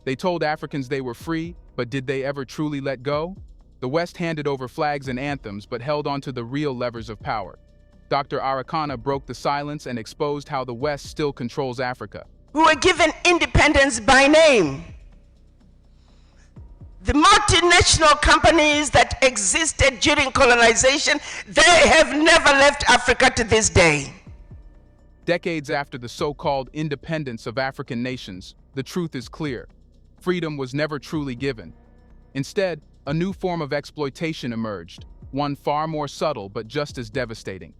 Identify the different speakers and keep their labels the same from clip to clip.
Speaker 1: They told Africans they were free, but did they ever truly let go? The West handed over flags and anthems, but held onto the real levers of power. Dr. Arikana broke the silence and exposed how the West still controls Africa.
Speaker 2: We were given independence by name. The multinational companies that existed during colonization, they have never left Africa to this day.
Speaker 1: Decades after the so-called independence of African nations, the truth is clear. Freedom was never truly given. Instead, a new form of exploitation emerged, one far more subtle but just as devastating.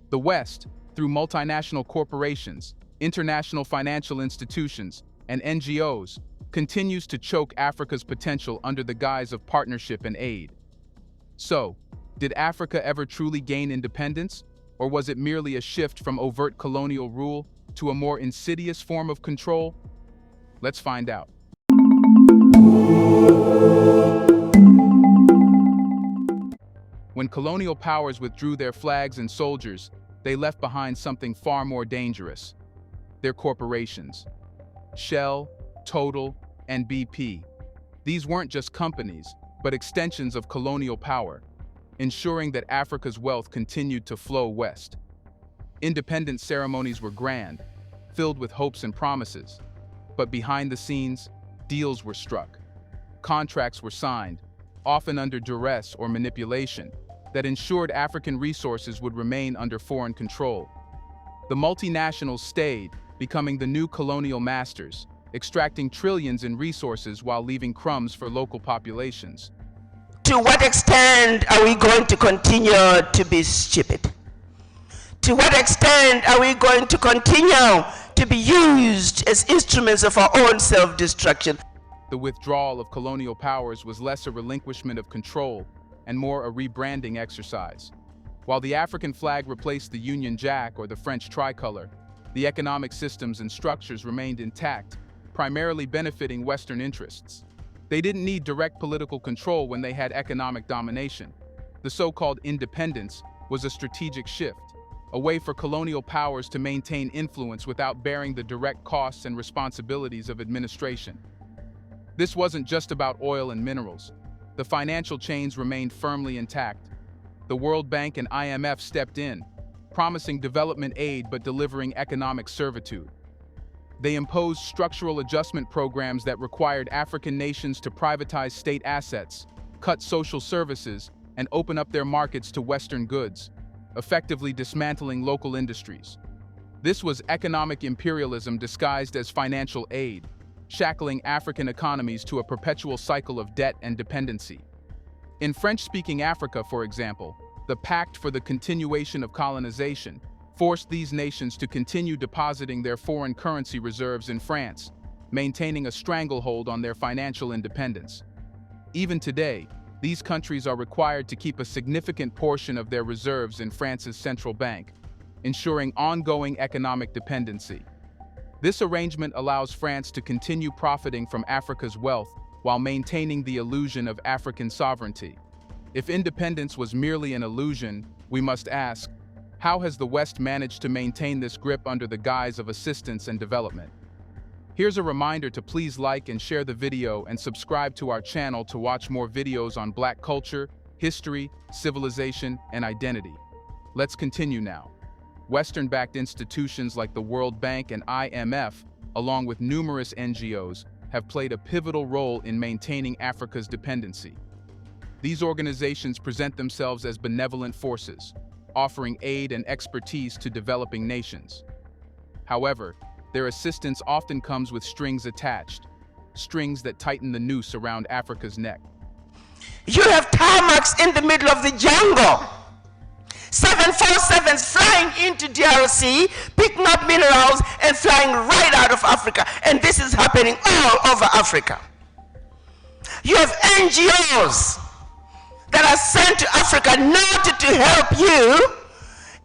Speaker 1: The West, through multinational corporations, international financial institutions, and NGOs, continues to choke Africa's potential under the guise of partnership and aid. So, did Africa ever truly gain independence, or was it merely a shift from overt colonial rule to a more insidious form of control? Let's find out. When colonial powers withdrew their flags and soldiers, they left behind something far more dangerous: their corporations. Shell, Total, and BP. These weren't just companies, but extensions of colonial power, ensuring that Africa's wealth continued to flow west. Independence ceremonies were grand, filled with hopes and promises. But behind the scenes, deals were struck. Contracts were signed, often under duress or manipulation, that ensured African resources would remain under foreign control. The multinationals stayed, becoming the new colonial masters, extracting trillions in resources while leaving crumbs for local populations.
Speaker 2: To what extent are we going to continue to be stupid? To what extent are we going to continue to be used as instruments of our own self-destruction?
Speaker 1: The withdrawal of colonial powers was less a relinquishment of control and more a rebranding exercise. While the African flag replaced the Union Jack or the French tricolor, the economic systems and structures remained intact, primarily benefiting Western interests. They didn't need direct political control when they had economic domination. The so-called independence was a strategic shift, a way for colonial powers to maintain influence without bearing the direct costs and responsibilities of administration. This wasn't just about oil and minerals. The financial chains remained firmly intact. The World Bank and IMF stepped in, promising development aid but delivering economic servitude. They imposed structural adjustment programs that required African nations to privatize state assets, cut social services, and open up their markets to Western goods, effectively dismantling local industries. This was economic imperialism disguised as financial aid, shackling African economies to a perpetual cycle of debt and dependency. In French-speaking Africa, for example, the Pact for the Continuation of Colonization forced these nations to continue depositing their foreign currency reserves in France, maintaining a stranglehold on their financial independence. Even today, these countries are required to keep a significant portion of their reserves in France's central bank, ensuring ongoing economic dependency. This arrangement allows France to continue profiting from Africa's wealth while maintaining the illusion of African sovereignty. If independence was merely an illusion, we must ask, how has the West managed to maintain this grip under the guise of assistance and development? Here's a reminder to please like and share the video and subscribe to our channel to watch more videos on Black culture, history, civilization, and identity. Let's continue now. Western-backed institutions like the World Bank and IMF, along with numerous NGOs, have played a pivotal role in maintaining Africa's dependency. These organizations present themselves as benevolent forces, offering aid and expertise to developing nations. However, their assistance often comes with strings attached, strings that tighten the noose around Africa's neck.
Speaker 2: You have tarmacs in the middle of the jungle. 747s flying into DRC, picking up minerals and flying right out of Africa. And this is happening all over Africa. You have NGOs that are sent to Africa not to help you.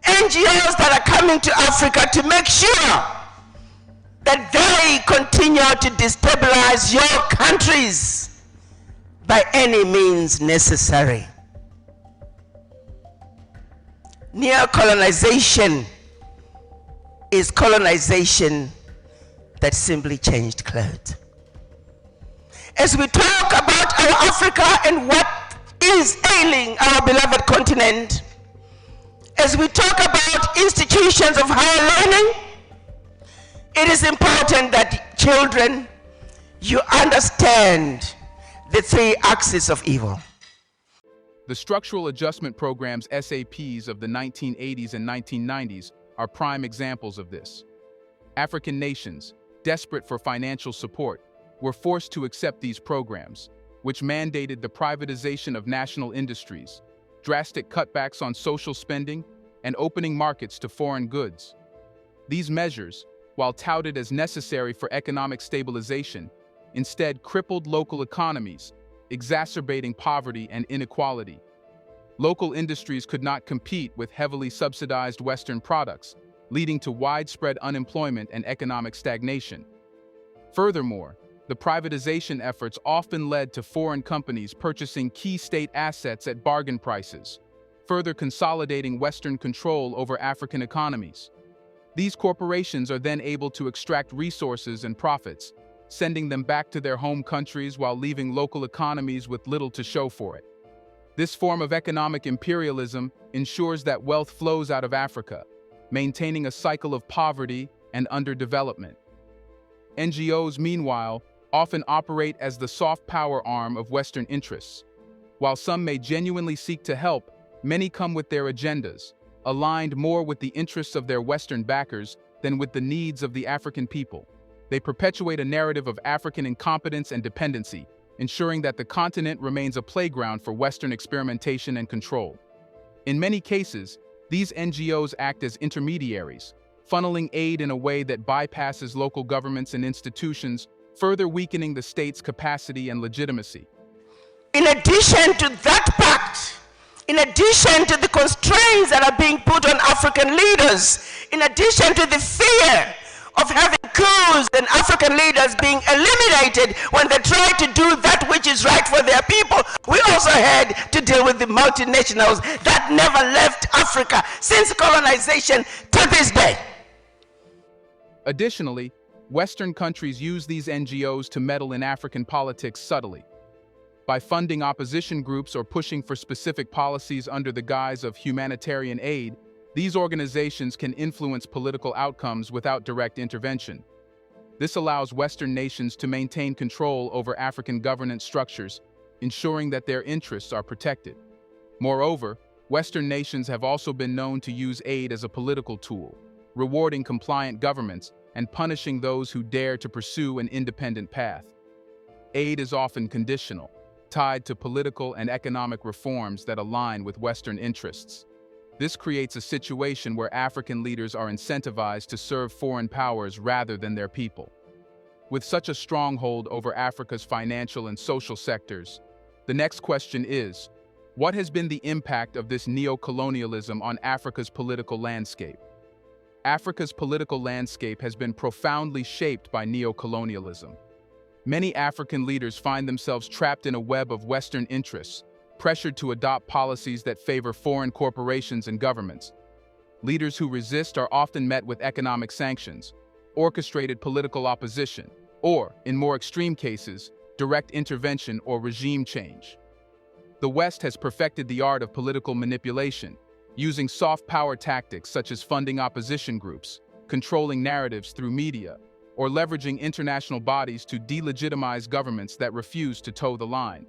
Speaker 2: NGOs that are coming to Africa to make sure that they continue to destabilize your countries by any means necessary. Neo-colonization is colonization that simply changed clothes. As we talk about our Africa and what is ailing our beloved continent, as we talk about institutions of higher learning, it is important that children, you understand the three axes of evil.
Speaker 1: The structural adjustment programs SAPs of the 1980s and 1990s are prime examples of this. African nations, desperate for financial support, were forced to accept these programs, which mandated the privatization of national industries, drastic cutbacks on social spending, and opening markets to foreign goods. These measures, while touted as necessary for economic stabilization, instead crippled local economies, exacerbating poverty and inequality. Local industries could not compete with heavily subsidized Western products, leading to widespread unemployment and economic stagnation. Furthermore, the privatization efforts often led to foreign companies purchasing key state assets at bargain prices, further consolidating Western control over African economies. These corporations are then able to extract resources and profits, sending them back to their home countries while leaving local economies with little to show for it. This form of economic imperialism ensures that wealth flows out of Africa, maintaining a cycle of poverty and underdevelopment. NGOs, meanwhile, often operate as the soft power arm of Western interests. While some may genuinely seek to help, many come with their agendas, aligned more with the interests of their Western backers than with the needs of the African people. They perpetuate a narrative of African incompetence and dependency, ensuring that the continent remains a playground for Western experimentation and control. In many cases, these NGOs act as intermediaries, funneling aid in a way that bypasses local governments and institutions, further weakening the state's capacity and legitimacy.
Speaker 2: In addition to that pact, in addition to the constraints that are being put on African leaders, in addition to the fear of having coups and African leaders being eliminated when they try to do that which is right for their people, we also had to deal with the multinationals that never left Africa since colonization to this day.
Speaker 1: Additionally, Western countries use these NGOs to meddle in African politics subtly. By funding opposition groups or pushing for specific policies under the guise of humanitarian aid, these organizations can influence political outcomes without direct intervention. This allows Western nations to maintain control over African governance structures, ensuring that their interests are protected. Moreover, Western nations have also been known to use aid as a political tool, rewarding compliant governments and punishing those who dare to pursue an independent path. Aid is often conditional, tied to political and economic reforms that align with Western interests. This creates a situation where African leaders are incentivized to serve foreign powers rather than their people. With such a stronghold over Africa's financial and social sectors, the next question is, what has been the impact of this neo-colonialism on Africa's political landscape? Africa's political landscape has been profoundly shaped by neo-colonialism. Many African leaders find themselves trapped in a web of Western interests, pressured to adopt policies that favor foreign corporations and governments. Leaders who resist are often met with economic sanctions, orchestrated political opposition, or, in more extreme cases, direct intervention or regime change. The West has perfected the art of political manipulation, using soft power tactics such as funding opposition groups, controlling narratives through media, or leveraging international bodies to delegitimize governments that refuse to toe the line.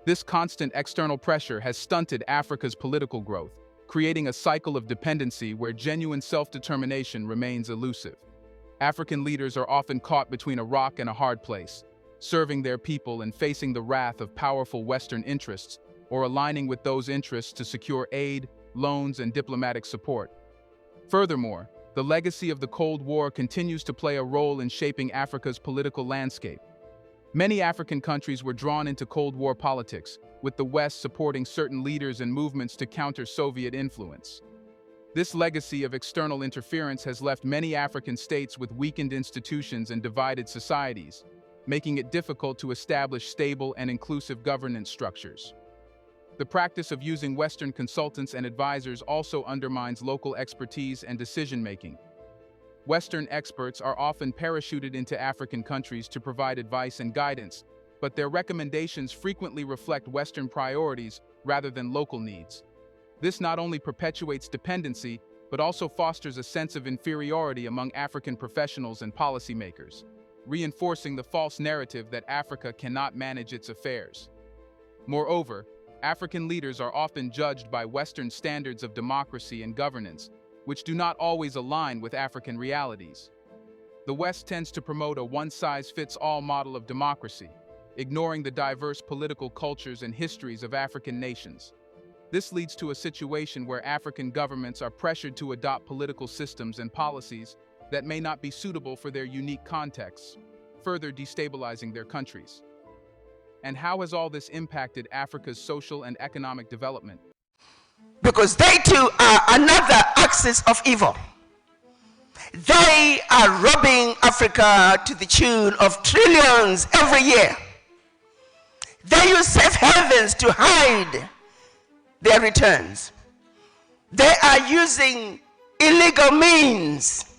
Speaker 1: This constant external pressure has stunted Africa's political growth, creating a cycle of dependency where genuine self-determination remains elusive. African leaders are often caught between a rock and a hard place, serving their people and facing the wrath of powerful Western interests, or aligning with those interests to secure aid, loans, and diplomatic support. Furthermore, the legacy of the Cold War continues to play a role in shaping Africa's political landscape. Many African countries were drawn into Cold War politics, with the West supporting certain leaders and movements to counter Soviet influence. This legacy of external interference has left many African states with weakened institutions and divided societies, making it difficult to establish stable and inclusive governance structures. The practice of using Western consultants and advisors also undermines local expertise and decision-making. Western experts are often parachuted into African countries to provide advice and guidance, but their recommendations frequently reflect Western priorities rather than local needs. This not only perpetuates dependency, but also fosters a sense of inferiority among African professionals and policymakers, reinforcing the false narrative that Africa cannot manage its affairs. Moreover, African leaders are often judged by Western standards of democracy and governance, which do not always align with African realities. The West tends to promote a one-size-fits-all model of democracy, ignoring the diverse political cultures and histories of African nations. This leads to a situation where African governments are pressured to adopt political systems and policies that may not be suitable for their unique contexts, further destabilizing their countries. And how has all this impacted Africa's social and economic development?
Speaker 2: Because they too are another axis of evil. They are robbing Africa to the tune of trillions every year. They use safe havens to hide their returns. They are using illegal means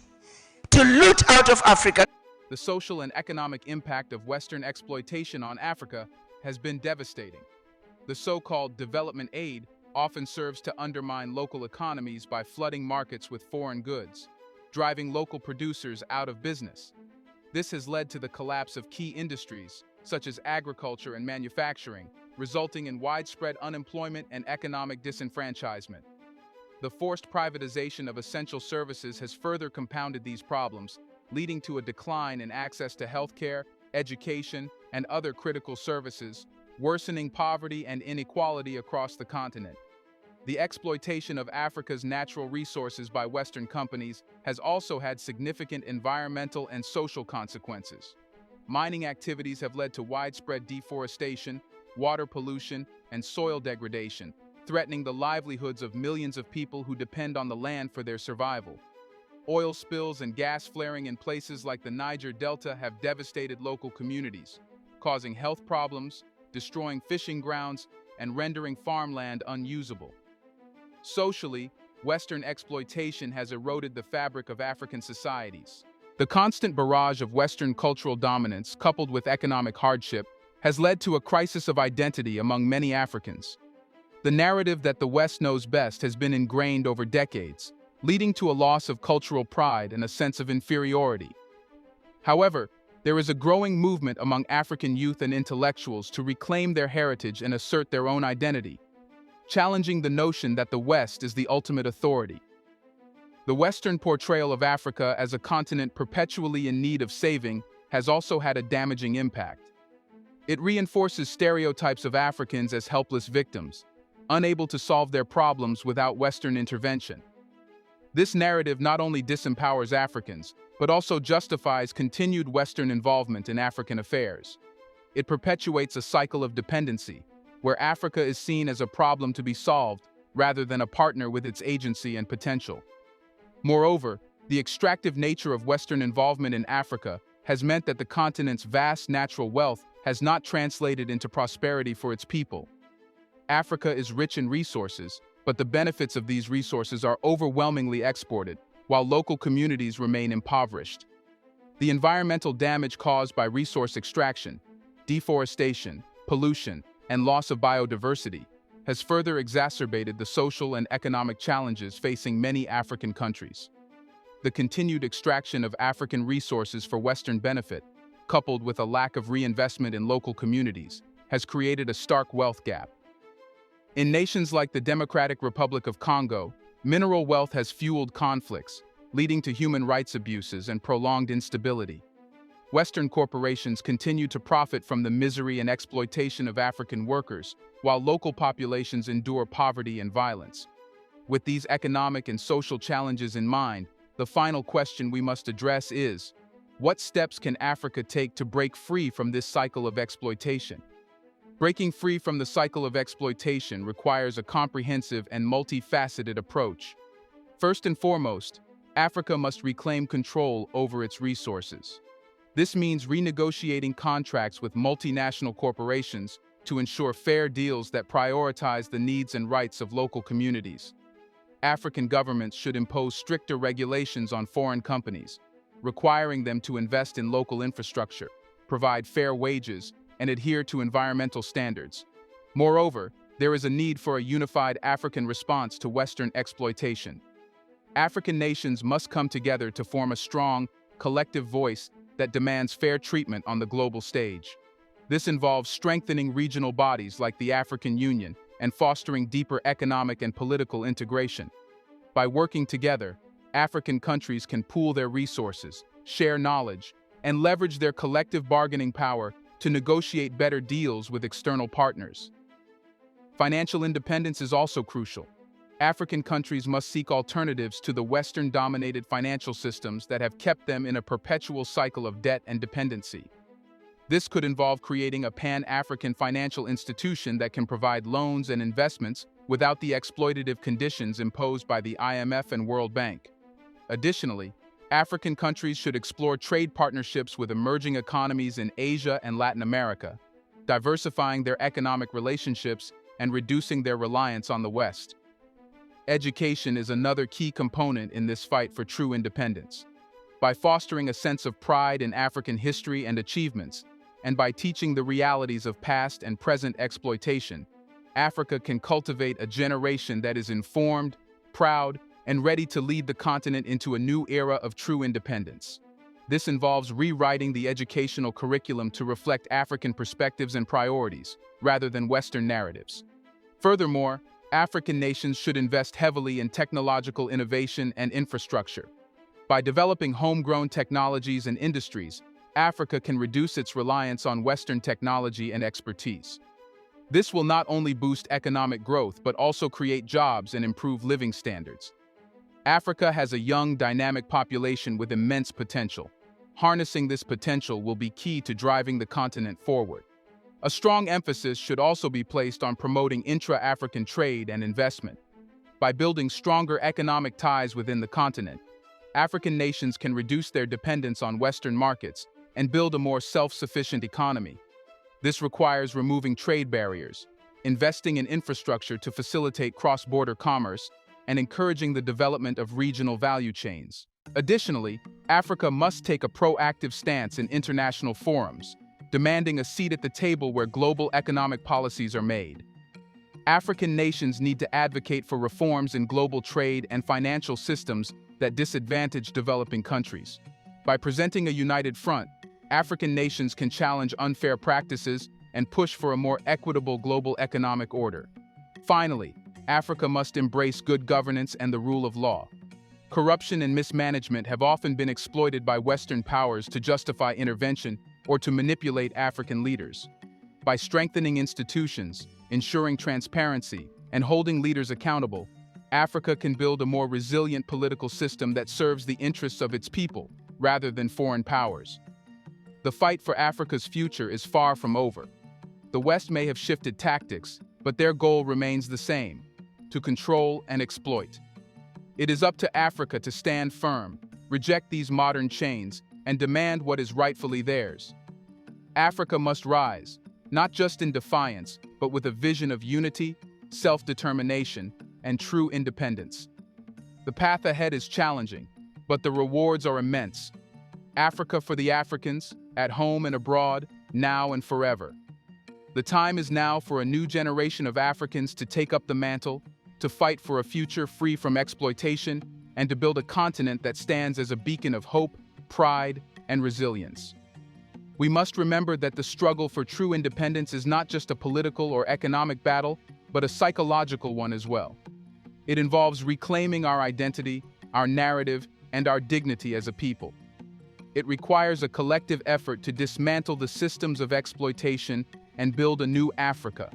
Speaker 2: to loot out of Africa.
Speaker 1: The social and economic impact of Western exploitation on Africa has been devastating. The so-called development aid often serves to undermine local economies by flooding markets with foreign goods, driving local producers out of business. This has led to the collapse of key industries, such as agriculture and manufacturing, resulting in widespread unemployment and economic disenfranchisement. The forced privatization of essential services has further compounded these problems, leading to a decline in access to healthcare, education, and other critical services, worsening poverty and inequality across the continent. The exploitation of Africa's natural resources by Western companies has also had significant environmental and social consequences. Mining activities have led to widespread deforestation, water pollution, and soil degradation, threatening the livelihoods of millions of people who depend on the land for their survival. Oil spills and gas flaring in places like the Niger Delta have devastated local communities, causing health problems, destroying fishing grounds, and rendering farmland unusable. Socially, Western exploitation has eroded the fabric of African societies. The constant barrage of Western cultural dominance, coupled with economic hardship, has led to a crisis of identity among many Africans. The narrative that the West knows best has been ingrained over decades, leading to a loss of cultural pride and a sense of inferiority. However, there is a growing movement among African youth and intellectuals to reclaim their heritage and assert their own identity, challenging the notion that the West is the ultimate authority. The Western portrayal of Africa as a continent perpetually in need of saving has also had a damaging impact. It reinforces stereotypes of Africans as helpless victims, unable to solve their problems without Western intervention. This narrative not only disempowers Africans, but also justifies continued Western involvement in African affairs. It perpetuates a cycle of dependency, where Africa is seen as a problem to be solved rather than a partner with its agency and potential. Moreover, the extractive nature of Western involvement in Africa has meant that the continent's vast natural wealth has not translated into prosperity for its people. Africa is rich in resources, but the benefits of these resources are overwhelmingly exported, while local communities remain impoverished. The environmental damage caused by resource extraction, deforestation, pollution, and loss of biodiversity has further exacerbated the social and economic challenges facing many African countries. The continued extraction of African resources for Western benefit, coupled with a lack of reinvestment in local communities, has created a stark wealth gap. In nations like the Democratic Republic of Congo, mineral wealth has fueled conflicts, leading to human rights abuses and prolonged instability. Western corporations continue to profit from the misery and exploitation of African workers, while local populations endure poverty and violence. With these economic and social challenges in mind, the final question we must address is, what steps can Africa take to break free from this cycle of exploitation? Breaking free from the cycle of exploitation requires a comprehensive and multifaceted approach. First and foremost, Africa must reclaim control over its resources. This means renegotiating contracts with multinational corporations to ensure fair deals that prioritize the needs and rights of local communities. African governments should impose stricter regulations on foreign companies, requiring them to invest in local infrastructure, provide fair wages, and adhere to environmental standards. Moreover, there is a need for a unified African response to Western exploitation. African nations must come together to form a strong, collective voice that demands fair treatment on the global stage. This involves strengthening regional bodies like the African Union and fostering deeper economic and political integration. By working together, African countries can pool their resources, share knowledge, and leverage their collective bargaining power to negotiate better deals with external partners. Financial independence is also crucial. African countries must seek alternatives to the Western-dominated financial systems that have kept them in a perpetual cycle of debt and dependency. This could involve creating a pan-African financial institution that can provide loans and investments without the exploitative conditions imposed by the IMF and World Bank. Additionally, African countries should explore trade partnerships with emerging economies in Asia and Latin America, diversifying their economic relationships and reducing their reliance on the West. Education is another key component in this fight for true independence. By fostering a sense of pride in African history and achievements, and by teaching the realities of past and present exploitation, Africa can cultivate a generation that is informed, proud, and ready to lead the continent into a new era of true independence. This involves rewriting the educational curriculum to reflect African perspectives and priorities, rather than Western narratives. Furthermore, African nations should invest heavily in technological innovation and infrastructure. By developing homegrown technologies and industries, Africa can reduce its reliance on Western technology and expertise. This will not only boost economic growth but also create jobs and improve living standards. Africa has a young, dynamic population with immense potential. Harnessing this potential will be key to driving the continent forward. A strong emphasis should also be placed on promoting intra-African trade and investment. By building stronger economic ties within the continent, African nations can reduce their dependence on Western markets and build a more self-sufficient economy. This requires removing trade barriers, investing in infrastructure to facilitate cross-border commerce, and encouraging the development of regional value chains. Additionally, Africa must take a proactive stance in international forums, demanding a seat at the table where global economic policies are made. African nations need to advocate for reforms in global trade and financial systems that disadvantage developing countries. By presenting a united front, African nations can challenge unfair practices and push for a more equitable global economic order. Finally, Africa must embrace good governance and the rule of law. Corruption and mismanagement have often been exploited by Western powers to justify intervention or to manipulate African leaders. By strengthening institutions, ensuring transparency, and holding leaders accountable, Africa can build a more resilient political system that serves the interests of its people, rather than foreign powers. The fight for Africa's future is far from over. The West may have shifted tactics, but their goal remains the same: to control and exploit. It is up to Africa to stand firm, reject these modern chains, and demand what is rightfully theirs. Africa must rise, not just in defiance, but with a vision of unity, self-determination, and true independence. The path ahead is challenging, but the rewards are immense. Africa for the Africans, at home and abroad, now and forever. The time is now for a new generation of Africans to take up the mantle, to fight for a future free from exploitation, and to build a continent that stands as a beacon of hope, pride, and resilience. We must remember that the struggle for true independence is not just a political or economic battle, but a psychological one as well. It involves reclaiming our identity, our narrative, and our dignity as a people. It requires a collective effort to dismantle the systems of exploitation and build a new Africa,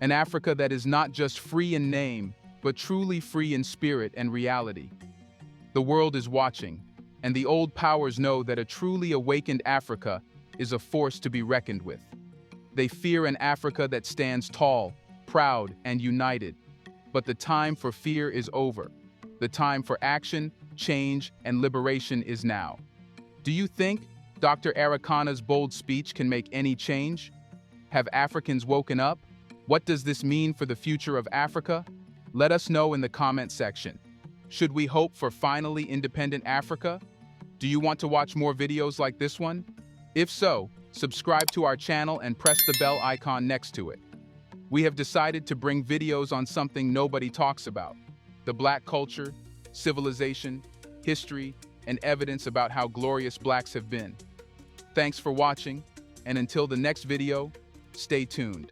Speaker 1: an Africa that is not just free in name, but truly free in spirit and reality. The world is watching, and the old powers know that a truly awakened Africa is a force to be reckoned with. They fear an Africa that stands tall, proud, and united. But the time for fear is over. The time for action, change, and liberation is now. Do you think Dr. Arikana's bold speech can make any change? Have Africans woken up? What does this mean for the future of Africa? Let us know in the comment section. Should we hope for finally independent Africa? Do you want to watch more videos like this one? If so, subscribe to our channel and press the bell icon next to it. We have decided to bring videos on something nobody talks about: the Black culture, civilization, history, and evidence about how glorious Blacks have been. Thanks for watching, and until the next video, stay tuned.